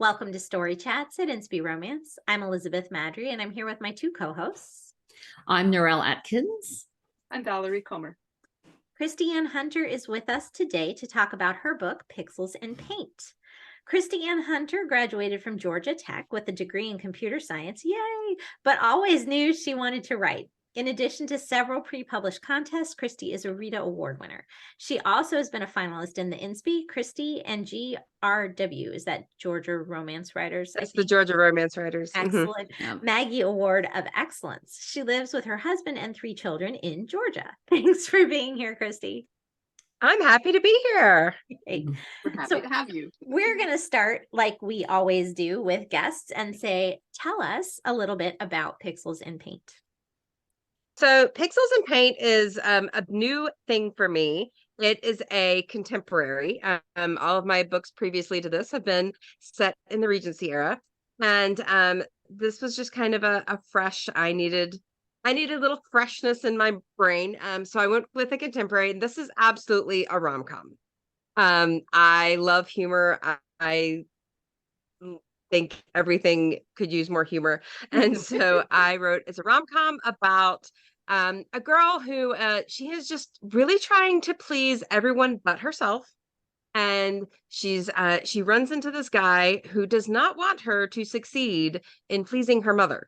Welcome to Story Chats at Inspy Romance. I'm Elizabeth Madry, and I'm here with my two co-hosts. I'm Narelle Atkins. I'm Valerie Comer. Kristi Ann Hunter is with us today to talk about her book, Pixels and Paint. Kristi Ann Hunter graduated from Georgia Tech with a degree in computer science, yay, but always knew she wanted to write. In addition to several pre-published contests, Kristi is a Rita Award winner. She also has been a finalist in the INSPI, Kristi, and GRW. Is that Georgia Romance Writers? That's the Georgia Romance Writers. Excellent. Yep. Maggie Award of Excellence. She lives with her husband and 3 children in Georgia. Thanks for being here, Kristi. I'm happy to be here. Hey. We're happy So- to have you. We're going to start like we always do with guests and say, tell us a little bit about Pixels and Paint. So Pixels and Paint is a new thing for me. It is a contemporary. All of my books previously to this have been set in the Regency era. And this was just kind of a fresh, I needed a little freshness in my brain. So I went with a contemporary. This is absolutely a rom-com. I love humor. I think everything could use more humor. And so I wrote, it's a rom-com about a girl who she is just really trying to please everyone but herself. And she runs into this guy who does not want her to succeed in pleasing her mother.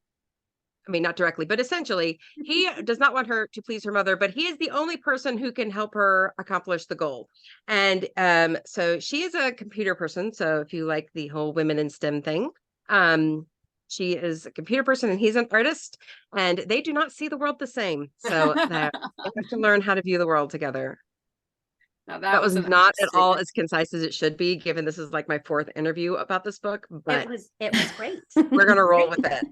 I mean, not directly, but essentially, he does not want her to please her mother, but he is the only person who can help her accomplish the goal. And so she is a computer person. So if you like the whole women in STEM thing, she is a computer person and he's an artist, and they do not see the world the same. So they have to learn how to view the world together. Now That was an not at all understatement. as concise as it should be, given this is like my 4th interview about this book, but It was great. we're going to roll with it.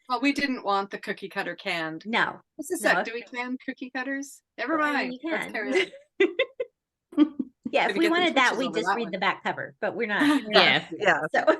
Well, we didn't want the cookie cutter canned. No. What's a No. sec? Do we can cookie cutters? Never I mean, mind. you Let's can. carry on. Yeah, if Gotta we get the wanted that, twitches we'd over just that read one. the back cover, but we're not. Yeah. Yeah. So, all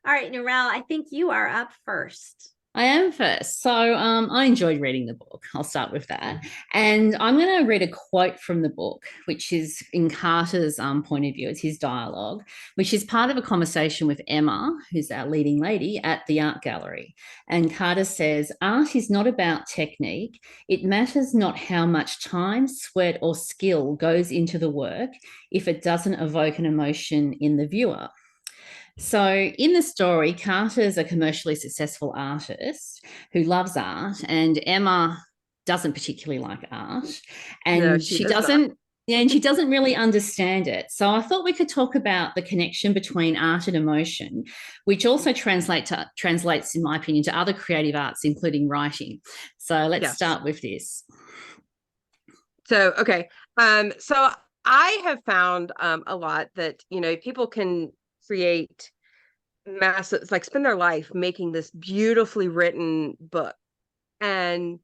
right, Narelle, I think you are up first. I am first. So I enjoyed reading the book. I'll start with that. And I'm going to read a quote from the book, which is in Carter's point of view. It's his dialogue, which is part of a conversation with Emma, who's our leading lady, at the art gallery. And Carter says, art is not about technique. It matters not how much time, sweat, or skill goes into the work if it doesn't evoke an emotion in the viewer. So in the story, Carter is a commercially successful artist who loves art, and Emma doesn't particularly like art, and No, she she does not. doesn't. Yeah, and she doesn't really understand it. So I thought we could talk about the connection between art and emotion, which also translates, in my opinion, to other creative arts, including writing. So let's Yes. start with this. So, okay. So I have found a lot that, people can create massive, like spend their life making this beautifully written book. And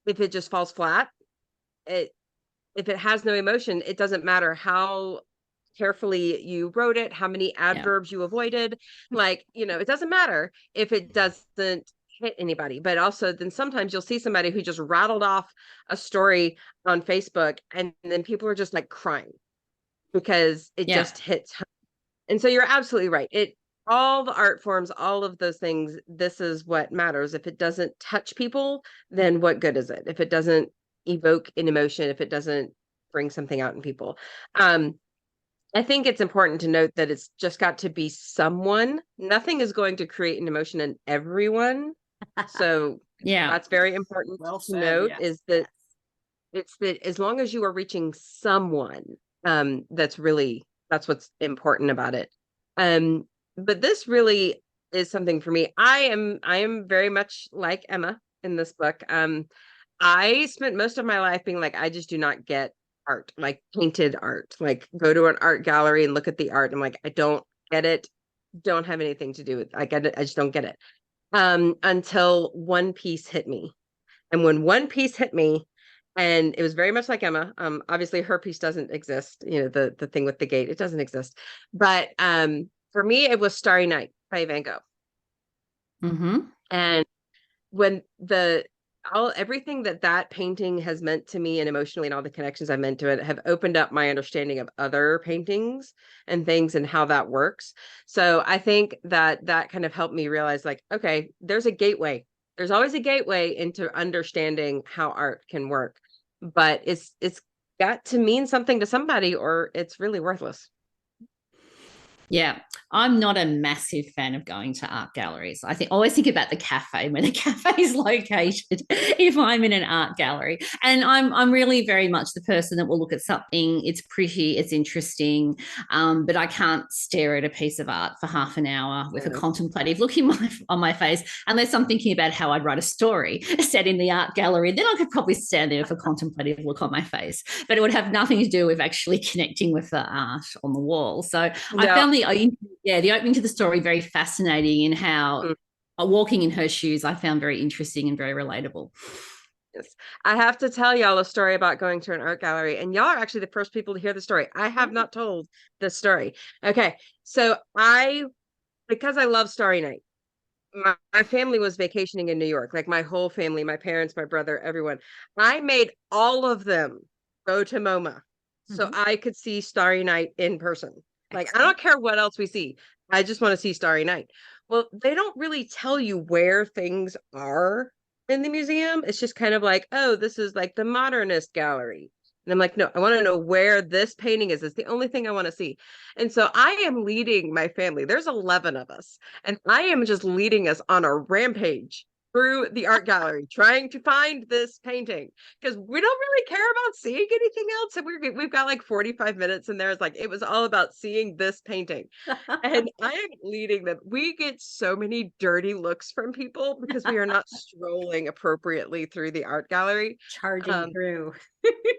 if it just falls flat, if it has no emotion, it doesn't matter how carefully you wrote it, how many adverbs you avoided, it doesn't matter if it doesn't hit anybody. But also then sometimes you'll see somebody who just rattled off a story on Facebook, and then people are just like crying because it just hits home. And so you're absolutely right. All the art forms, all of those things, this is what matters. If it doesn't touch people, then what good is it? If it doesn't evoke an emotion, if it doesn't bring something out in people. I think it's important to note that it's just got to be someone. Nothing is going to create an emotion in everyone. So that's very important Well to said, note, yes. is that it's that as long as you are reaching someone, that's what's important about it. But this really is something for me. I am very much like Emma in this book. I spent most of my life being like, I just do not get art, like painted art, like go to an art gallery and look at the art. I'm like, I don't get it. Don't have anything to do with it. I get it. I just don't get it. Until one piece hit me. And when one piece hit me, and it was very much like Emma. Obviously her piece doesn't exist. The thing with the gate, it doesn't exist. But for me, it was Starry Night by Van Gogh. Mm-hmm. And when the everything that painting has meant to me and emotionally and all the connections I've meant to it have opened up my understanding of other paintings and things and how that works. So I think that kind of helped me realize like, okay, there's a gateway. There's always a gateway into understanding how art can work, but it's got to mean something to somebody or it's really worthless. Yeah, I'm not a massive fan of going to art galleries. I always think about the cafe, where the cafe is located if I'm in an art gallery. And I'm really very much the person that will look at something, it's pretty, it's interesting, but I can't stare at a piece of art for half an hour with a contemplative look on my face unless I'm thinking about how I'd write a story set in the art gallery. Then I could probably stand there with a contemplative look on my face, but it would have nothing to do with actually connecting with the art on the wall. So I found the opening to the story very fascinating, in how walking in her shoes I found very interesting and very relatable. Yes. I have to tell y'all a story about going to an art gallery, and y'all are actually the first people to hear the story. I have not told this story. Okay. So because I love Starry Night, my family was vacationing in New York, like my whole family, my parents, my brother, everyone. I made all of them go to MoMA so I could see Starry Night in person. Like, I don't care what else we see. I just want to see Starry Night. Well, they don't really tell you where things are in the museum. It's just kind of like, oh, this is like the modernist gallery. And I'm like, no, I want to know where this painting is. It's the only thing I want to see. And so I am leading my family. There's 11 of us. And I am just leading us on a rampage through the art gallery, trying to find this painting, because we don't really care about seeing anything else. And we've got like 45 minutes in there. It's like, it was all about seeing this painting. And I am leading them. We get so many dirty looks from people because we are not strolling appropriately through the art gallery. Charging through.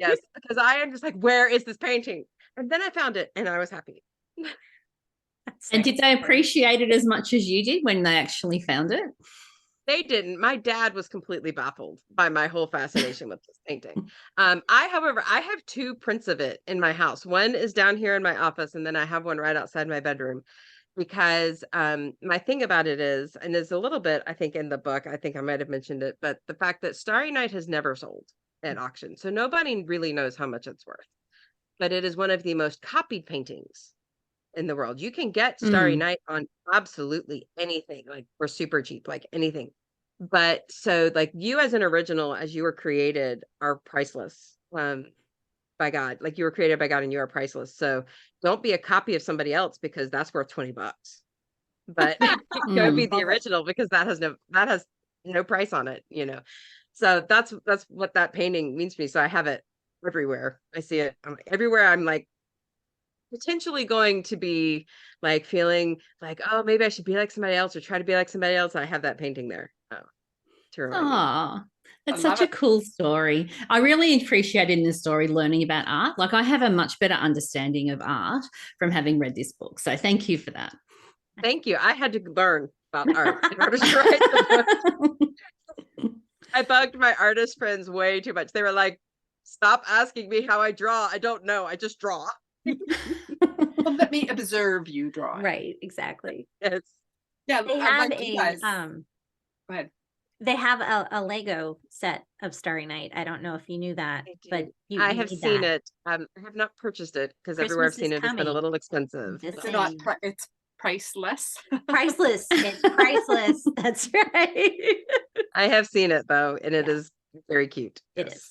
Yes, because I am just like, where is this painting? And then I found it and I was happy. And did they appreciate it as much as you did when they actually found it? They didn't. My dad was completely baffled by my whole fascination with this painting. However, I have 2 prints of it in my house. One is down here in my office, and then I have one right outside my bedroom. Because my thing about it is, and there's a little bit, I think, in the book, I think I might have mentioned it, but the fact that Starry Night has never sold at auction. So nobody really knows how much it's worth. But it is one of the most copied paintings in the world. You can get Starry Night on absolutely anything, like for super cheap, like anything. But so like you as an original, as you were created, are priceless by God. Like you were created by God and you are priceless. So don't be a copy of somebody else because that's worth $20. But go be the original because that has no price on it, you know. So that's what that painting means to me. So I have it everywhere. I see it everywhere. I'm like potentially going to be like feeling like, oh, maybe I should be like somebody else or try to be like somebody else. I have that painting there. Oh, that's such a cool story. I really appreciated in the story learning about art. Like I have a much better understanding of art from having read this book. So thank you for that. Thank you. I had to learn about art in order to write the book. I bugged my artist friends way too much. They were like, stop asking me how I draw. I don't know. I just draw. Well, let me observe you draw. Right, exactly. Yes. Yeah, They have go ahead. They have a Lego set of Starry Night. I don't know if you knew that, but I have seen it. I have not purchased it because everywhere I've seen it, it's been a little expensive. It's priceless. Priceless. It's priceless. That's right. I have seen it though, and it is very cute. It is.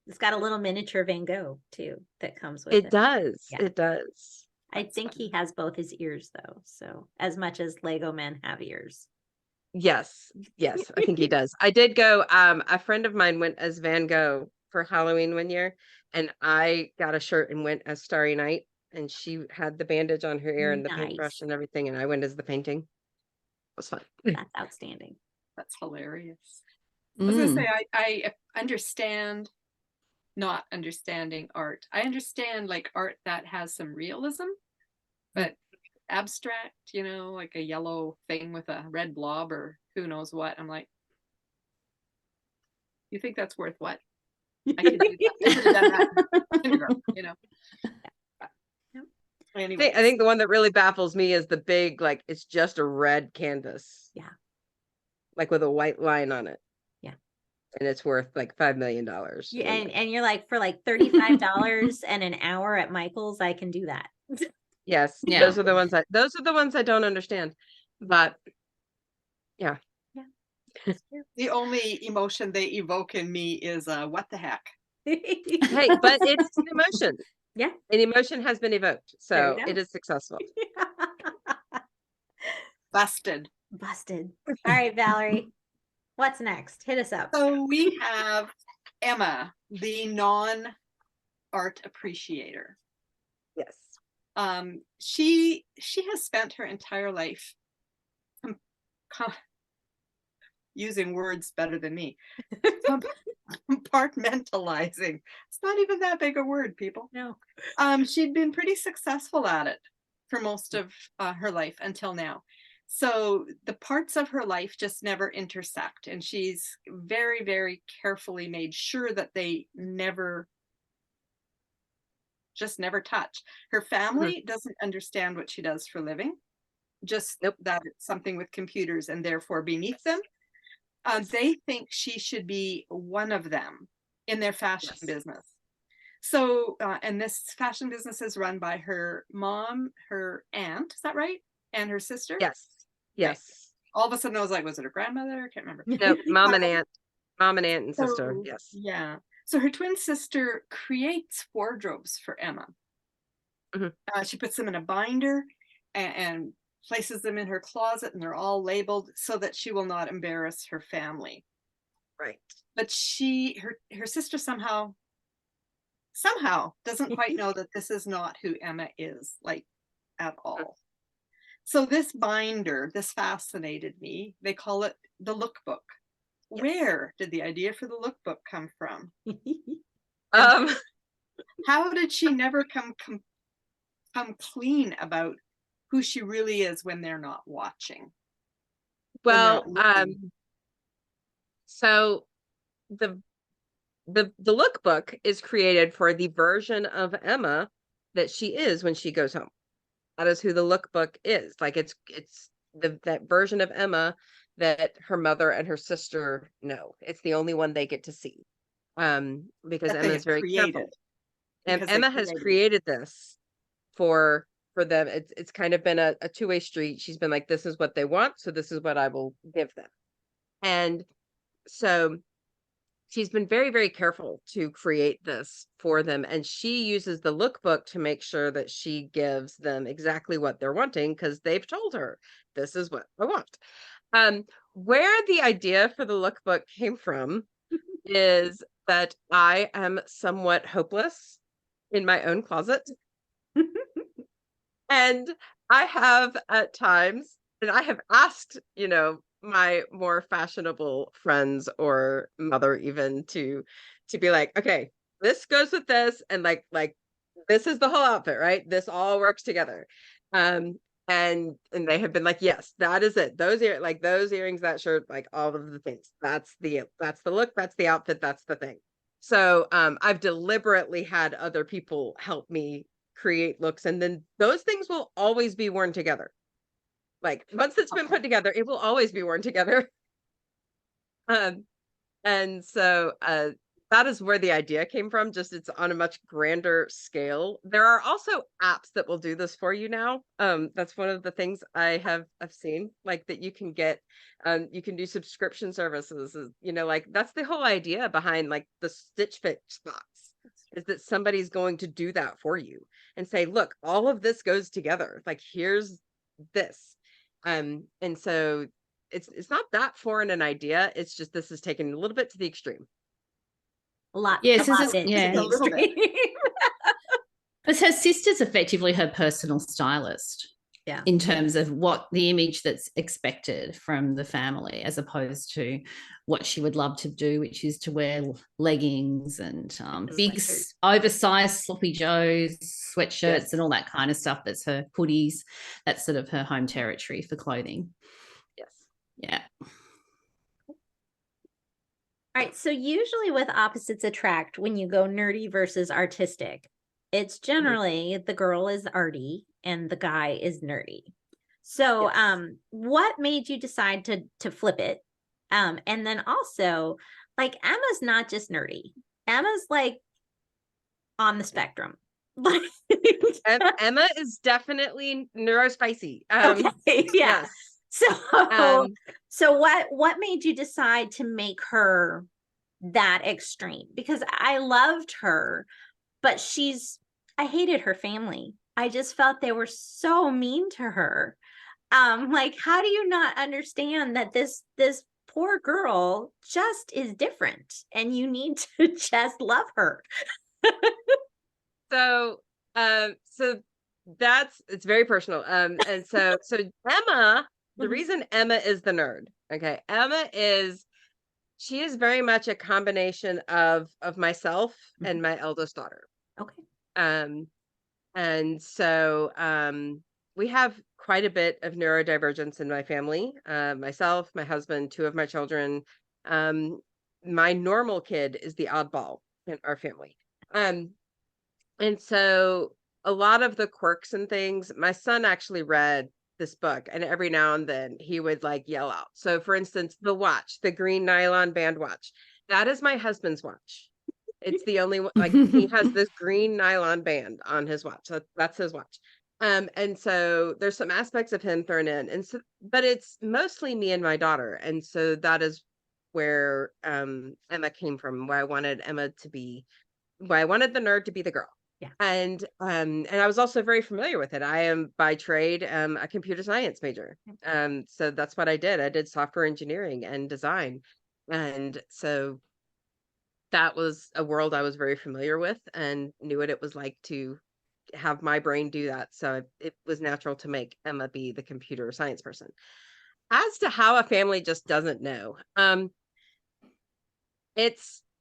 It's got a little miniature Van Gogh too that comes with it. It does. Yeah. It does. I think he has both his ears though. So as much as Lego men have ears. Yes, I think he does. I did go, a friend of mine went as Van Gogh for Halloween one year, and I got a shirt and went as Starry Night, and she had the bandage on her ear and the paintbrush and everything, and I went as the painting. It was fun. That's outstanding. That's hilarious. I was gonna say, I understand not understanding art. I understand like art that has some realism, but abstract, you know, like a yellow thing with a red blob or who knows what. I'm like, you think that's worth what? I could do that. I could have done that, you know. I think the one that really baffles me is the big, like, it's just a red canvas. Yeah. Like with a white line on it. Yeah. and it's worth like $5 million. Yeah, and you're like, for like $35 and an hour at Michael's, I can do that. Yes, Yeah. those are the ones I don't understand. But yeah. The only emotion they evoke in me is what the heck. Hey, but it's an emotion. Yeah. An emotion has been evoked, so There you go. it is successful. Busted. Busted. All right, Valerie, what's next? Hit us up. So we have Emma, the non-art appreciator. Yes. She has spent her entire life using words better than me. Compartmentalizing. It's not even that big a word, people. No. She'd been pretty successful at it for most of her life until now. So the parts of her life just never intersect, and she's very, very carefully made sure that they never touch. Her family doesn't understand what she does for a living, just that it's something with computers and therefore beneath them. They think she should be one of them in their fashion business. So, and this fashion business is run by her mom, her aunt, is that right? And her sister? Yes. Yes. Right. All of a sudden I was like, was it her grandmother? I can't remember. No, mom and aunt and sister. Yes. Yeah. So her twin sister creates wardrobes for Emma. She puts them in a binder and places them in her closet, and they're all labeled so that she will not embarrass her family. Right. But her sister somehow doesn't quite know that this is not who Emma is, like, at all. So this binder, this fascinated me. They call it the lookbook. Yes. Where did the idea for the lookbook come from? How did she never come clean about who she really is when they're not watching? Well, so the lookbook is created for the version of Emma that she is when she goes home. That is who the lookbook is. Like it's that version of Emma that her mother and her sister know. It's the only one they get to see. Because Emma's very careful. And Emma has created this for them. It's kind of been a two-way street. She's been like, this is what they want, so this is what I will give them. And so she's been very, very careful to create this for them. And she uses the lookbook to make sure that she gives them exactly what they're wanting, because they've told her, this is what I want. Where the idea for the lookbook came from is that I am somewhat hopeless in my own closet. And I have at times, and I have asked, my more fashionable friends or mother even to be like, okay, this goes with this, and like this is the whole outfit, right? This all works together. And they have been like, yes, that is it. Those earrings, that shirt, like all of the things. That's the look, that's the outfit, that's the thing. So I've deliberately had other people help me create looks, and then those things will always be worn together. Like once it's been put together, it will always be worn together. And so that is where the idea came from. Just it's on a much grander scale. There are also apps that will do this for you now. That's one of the things I've seen, like that you can get. You can do subscription services. Like that's the whole idea behind like the Stitch Fix box, is that somebody's going to do that for you and say, look, all of this goes together. Like here's this. And so it's not that foreign an idea. It's just this is taken a little bit to the extreme. A lot. Yes, a little bit. Because her sister's effectively her personal stylist. Yeah. In terms of what the image that's expected from the family, as opposed to what she would love to do, which is to wear leggings and big oversized sloppy joes, sweatshirts, and all that kind of stuff. That's her hoodies. That's sort of her home territory for clothing. Yes. Yeah. All right. So usually with opposites attract, when you go nerdy versus artistic, it's generally the girl is arty and the guy is nerdy. So what made you decide to flip it? And then also, like Emma's not just nerdy. Emma's like on the spectrum. Like Emma is definitely neurospicy. okay, yeah. Yes. So what made you decide to make her that extreme? Because I loved her, but I hated her family. I just felt they were so mean to her. Like, how do you not understand that this poor girl just is different and you need to just love her? So it's very personal. And so Emma, the reason Emma is the nerd, okay, she is very much a combination of myself and my eldest daughter. Okay. And so we have quite a bit of neurodivergence in my family. Myself, my husband, two of my children. My normal kid is the oddball in our family. And so a lot of the quirks and things, my son actually read this book, and every now and then he would like yell out. So for instance, the watch, the green nylon band watch, that is my husband's watch. It's the only one, like he has this green nylon band on his watch. That's his watch. And so there's some aspects of him thrown in. And so, but it's mostly me and my daughter. And so that is where Emma came from, why I wanted the nerd to be the girl. Yeah. And I was also very familiar with it. I am by trade a computer science major. So that's what I did. I did software engineering and design. And so that was a world I was very familiar with and knew what it was like to have my brain do that. So it was natural to make Emma be the computer science person. As to how a family just doesn't know,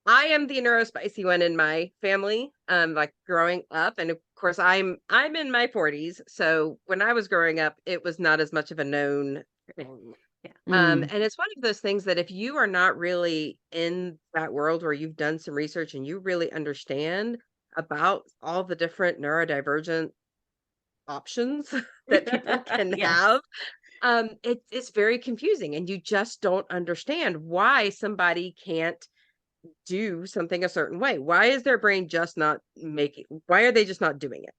I am the neurospicy one in my family, like growing up. And of course I'm in my 40s. So when I was growing up, it was not as much of a known thing. Yeah. And it's one of those things that if you are not really in that world where you've done some research and you really understand about all the different neurodivergent options that people can have, it's very confusing, and you just don't understand why somebody can't do something a certain way. Why is their brain just not why are they just not doing it?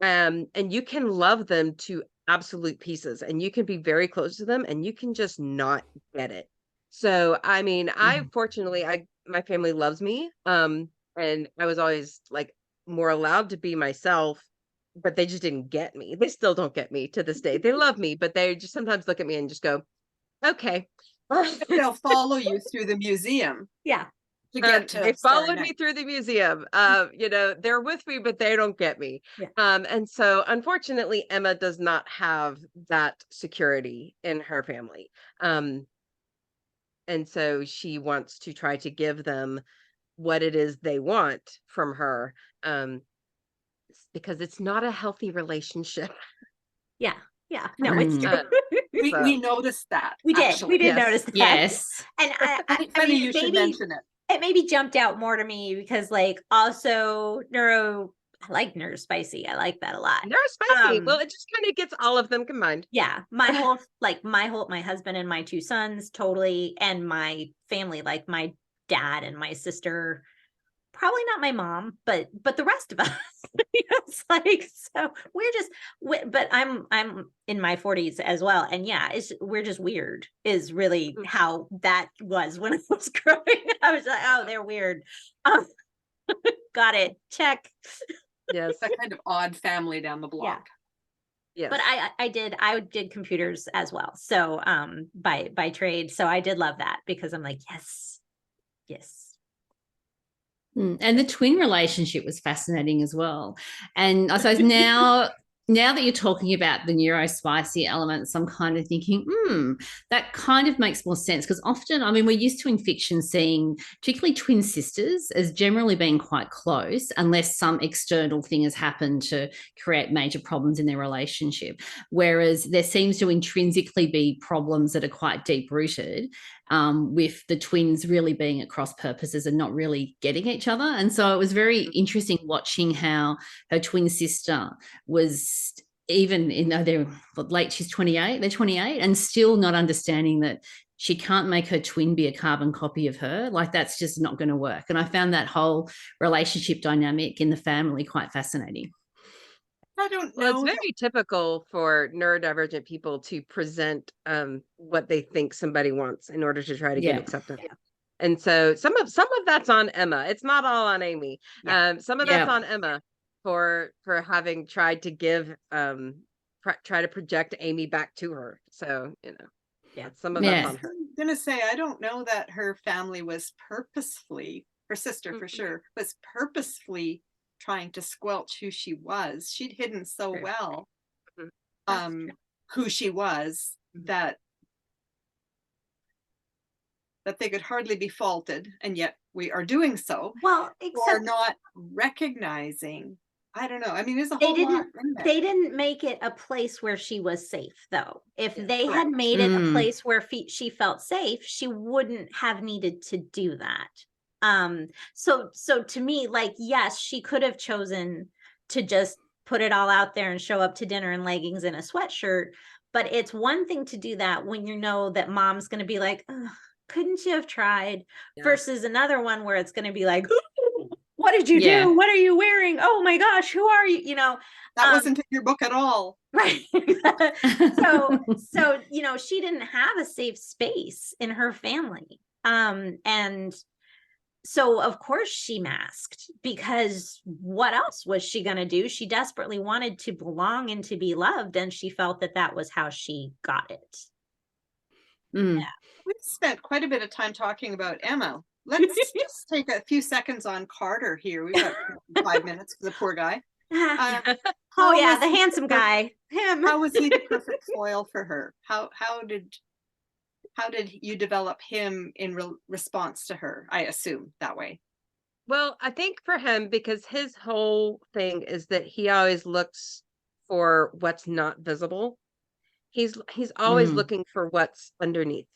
And you can love them to absolute pieces, and you can be very close to them, and you can just not get it. So I mean, fortunately my family loves me, and I was always like more allowed to be myself, but they just didn't get me. They still don't get me to this day. They love me, but they just sometimes look at me and just go, okay. They'll follow you through the museum. Yeah. They followed me through the museum. They're with me, but they don't get me. Yeah. And so unfortunately, Emma does not have that security in her family. And so she wants to try to give them what it is they want from her, because it's not a healthy relationship. Yeah. Yeah. No, it's true. We noticed that. We did notice that. Yes. And I mean, you should mention it. It maybe jumped out more to me because like also I like neurospicy. I like that a lot. Neurospicy. Well, it just kind of gets all of them combined. Yeah. My husband and my two sons totally, and my family, like my dad and my sister, probably not my mom, but the rest of us. It's like, so but I'm in my 40s as well. And yeah, we're just weird is really how that was when I was growing up. I was like, oh, they're weird. Got it. Check. Yes. That kind of odd family down the block. Yeah. Yes. But I did computers as well. So by trade. So I did love that because I'm like, yes. And the twin relationship was fascinating as well. And I suppose now that you're talking about the neurospicy elements, I'm kind of thinking, that kind of makes more sense, because often, I mean, we're used to in fiction seeing particularly twin sisters as generally being quite close, unless some external thing has happened to create major problems in their relationship. Whereas there seems to intrinsically be problems that are quite deep-rooted, with the twins really being at cross purposes and not really getting each other. And so it was very interesting watching how her twin sister was, even in they're late, she's 28, they're 28, and still not understanding that she can't make her twin be a carbon copy of her. Like, that's just not going to work. And I found that whole relationship dynamic in the family quite fascinating. I don't Well, know. it's very typical for neurodivergent people to present what they think somebody wants in order to try to get acceptance. And so some of that's on Emma. It's not all on Amy. Some of that's on Emma for having tried to give try to project Amy back to her. So, you know, some of that's on her. I'm gonna say, I don't know that her family was purposefully, her sister for sure, was purposefully trying to squelch who she was. She'd hidden so well who she was that they could hardly be faulted, and yet we are doing so. Well, except not recognizing. I don't know. I mean, there's a whole lot in there. They didn't make it a place where she was safe, though. If they had made it a place where she felt safe, she wouldn't have needed to do that. So to me, like, yes, she could have chosen to just put it all out there and show up to dinner in leggings and a sweatshirt. But it's one thing to do that when you know that mom's going to be like, couldn't you have tried? Versus another one where it's going to be like, what did you do? What are you wearing? Oh my gosh, who are you? You know, that wasn't in your book at all. Right. so, you know, she didn't have a safe space in her family. And so of course she masked, because what else was she going to do? She desperately wanted to belong and to be loved. And she felt that that was how she got it. Yeah. We've spent quite a bit of time talking about Emma. Let's just take a few seconds on Carter here. We've got 5 minutes for the poor guy. The handsome guy. Him. How was he the perfect foil for her? How did you develop him in response to her? I assume that way. Well, I think for him, because his whole thing is that he always looks for what's not visible. He's always looking for what's underneath.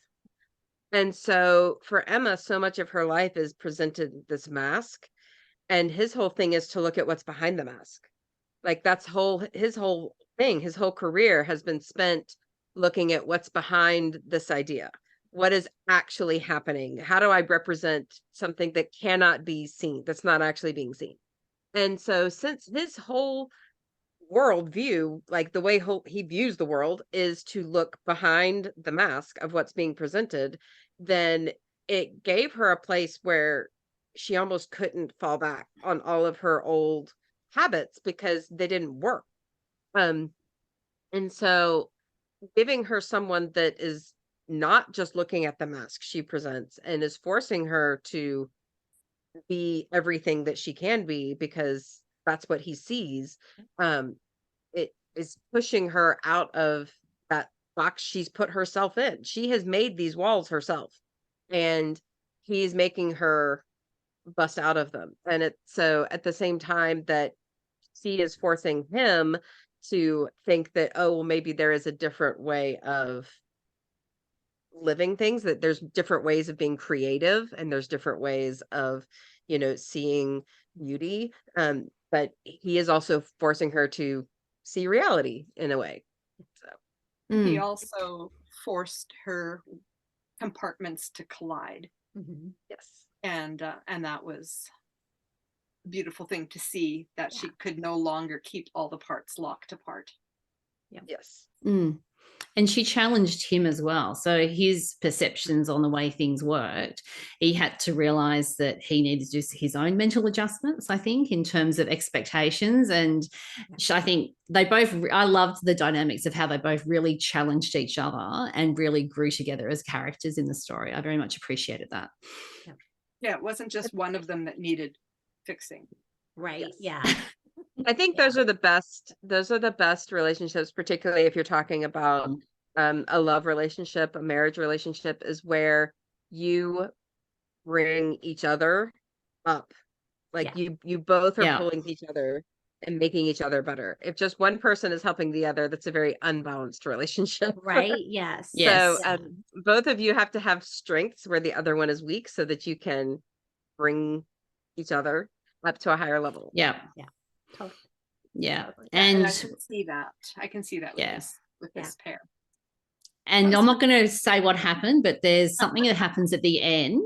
And so for Emma, so much of her life is presented this mask, and his whole thing is to look at what's behind the mask. Like, that's his whole thing, his whole career has been spent looking at what's behind this idea. What is actually happening? How do I represent something that cannot be seen, that's not actually being seen? And so since his whole worldview, like the way he views the world, is to look behind the mask of what's being presented, then it gave her a place where she almost couldn't fall back on all of her old habits because they didn't work. And so giving her someone that is not just looking at the mask she presents and is forcing her to be everything that she can be, because that's what he sees, it is pushing her out of that box she's put herself in. She has made these walls herself, and he's making her bust out of them. And so at the same time that she is forcing him to think that, oh, well, maybe there is a different way of living things, that there's different ways of being creative, and there's different ways of, you know, seeing beauty. But he is also forcing her to see reality in a way. So he also forced her compartments to collide. Yes. And that was a beautiful thing to see, that she could no longer keep all the parts locked apart. Yes. And she challenged him as well. So his perceptions on the way things worked, he had to realize that he needed to do his own mental adjustments, I think, in terms of expectations. And I think I loved the dynamics of how they both really challenged each other and really grew together as characters in the story. I very much appreciated that. Yeah, it wasn't just one of them that needed fixing. Right. Yes. Yeah. I think those are the best relationships, particularly if you're talking about a love relationship, a marriage relationship, is where you bring each other up. Like you both are pulling each other and making each other better. If just one person is helping the other, that's a very unbalanced relationship. Right. Yes. So both of you have to have strengths where the other one is weak, so that you can bring each other up to a higher level. Yeah. Totally. Yeah. And I can see that. I can see that with this pair. And I'm not going to say what happened, but there's something that happens at the end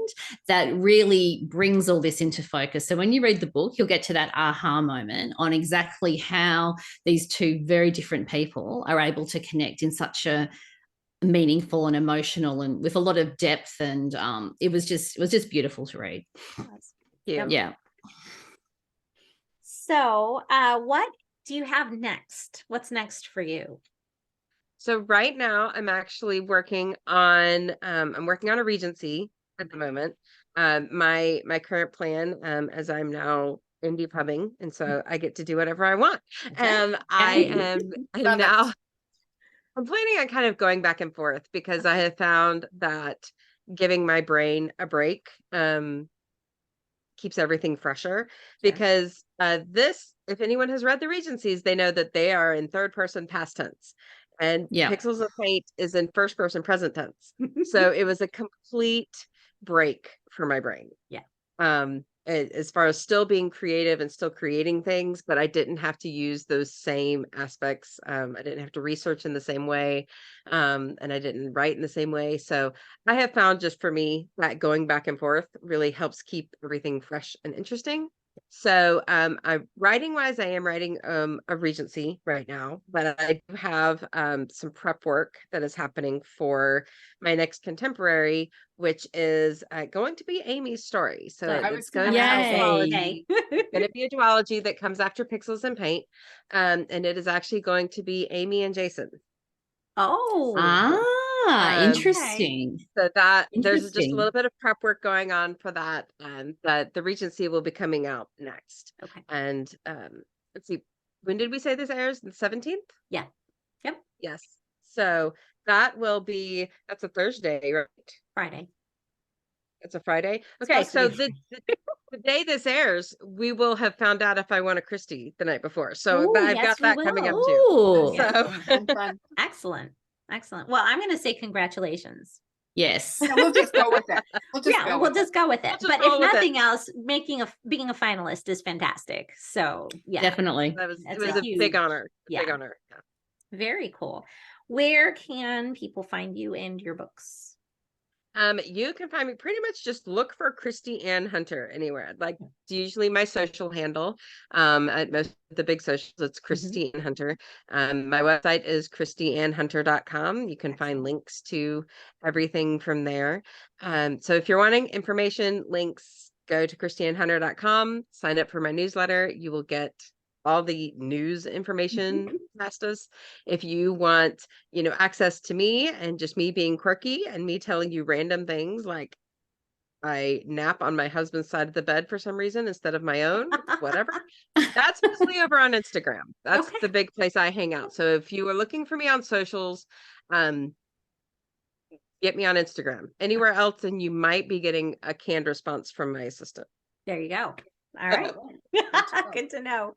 that really brings all this into focus. So when you read the book, you'll get to that aha moment on exactly how these two very different people are able to connect in such a meaningful and emotional and with a lot of depth. And it was just beautiful to read. Yeah. So what do you have next? What's next for you? So right now I'm actually working on a Regency at the moment. My current plan, as I'm now indie pubbing, and so I get to do whatever I want. I'm now I'm planning on kind of going back and forth because I have found that giving my brain a break keeps everything fresher. Because if anyone has read the Regencies, they know that they are in third person past tense. And Pixels of Paint is in first person present tense. So it was a complete break for my brain. As far as still being creative and still creating things, but I didn't have to use those same aspects. I didn't have to research in the same way. And I didn't write in the same way. So I have found just for me that going back and forth really helps keep everything fresh and interesting. So I'm writing wise, I am writing a Regency right now, but I do have some prep work that is happening for my next contemporary, which is going to be Amy's story. So it's going to be a duology that comes after Pixels and Paint. And it is actually going to be Amy and Jason. Interesting. So that there's just a little bit of prep work going on for that. That the Regency will be coming out next. And let's see, when did we say this airs? The 17th? Yeah. Yep. Yes. So that's a Thursday, right? Friday. It's a Friday. Okay, so the day this airs, we will have found out if I won a Kristi the night before. So I've got that coming up too. So excellent. Well, I'm going to say congratulations. Yes. We'll just go with it. We'll just go with it. But if nothing else, being a finalist is fantastic. So definitely. It was a big honor. Big honor. Very cool. Where can people find you and your books? You can find me pretty much just look for Kristi Ann Hunter anywhere. Like it's usually my social handle. At most of the big socials, it's Kristi Ann Hunter. My website is kristiannhunter.com. You can find links to everything from there. So if you're wanting information, links, go to kristiannhunter.com, sign up for my newsletter. You will get all the news information past us. If you want, access to me and just me being quirky and me telling you random things like I nap on my husband's side of the bed for some reason instead of my own, whatever. That's mostly over on Instagram. That's the big place I hang out. So if you are looking for me on socials, get me on Instagram. Anywhere else, and you might be getting a canned response from my assistant. There you go. All right. Good to know.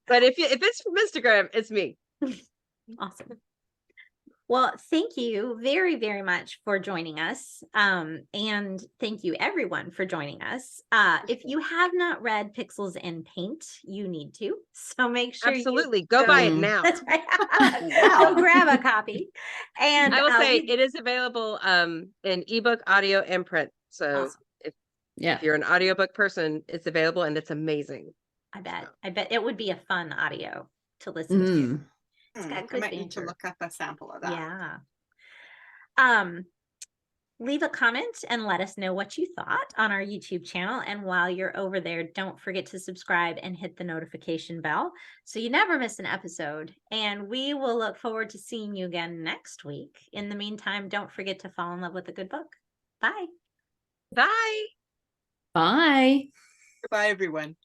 But if it's from Instagram, it's me. Awesome. Well, thank you very, very much for joining us. And thank you everyone for joining us. If you have not read Pixels and Paint, you need to. So make sure you go buy it now. That's right. Go grab a copy. And I will say it is available in ebook, audio, and print. So if you're an audiobook person, it's available and it's amazing. I bet it would be a fun audio to listen to. It's got good I might need to look up a sample of that. Yeah. Leave a comment and let us know what you thought on our YouTube channel. And while you're over there, don't forget to subscribe and hit the notification bell so you never miss an episode. And we will look forward to seeing you again next week. In the meantime, don't forget to fall in love with a good book. Bye. Bye. Bye. Goodbye, everyone.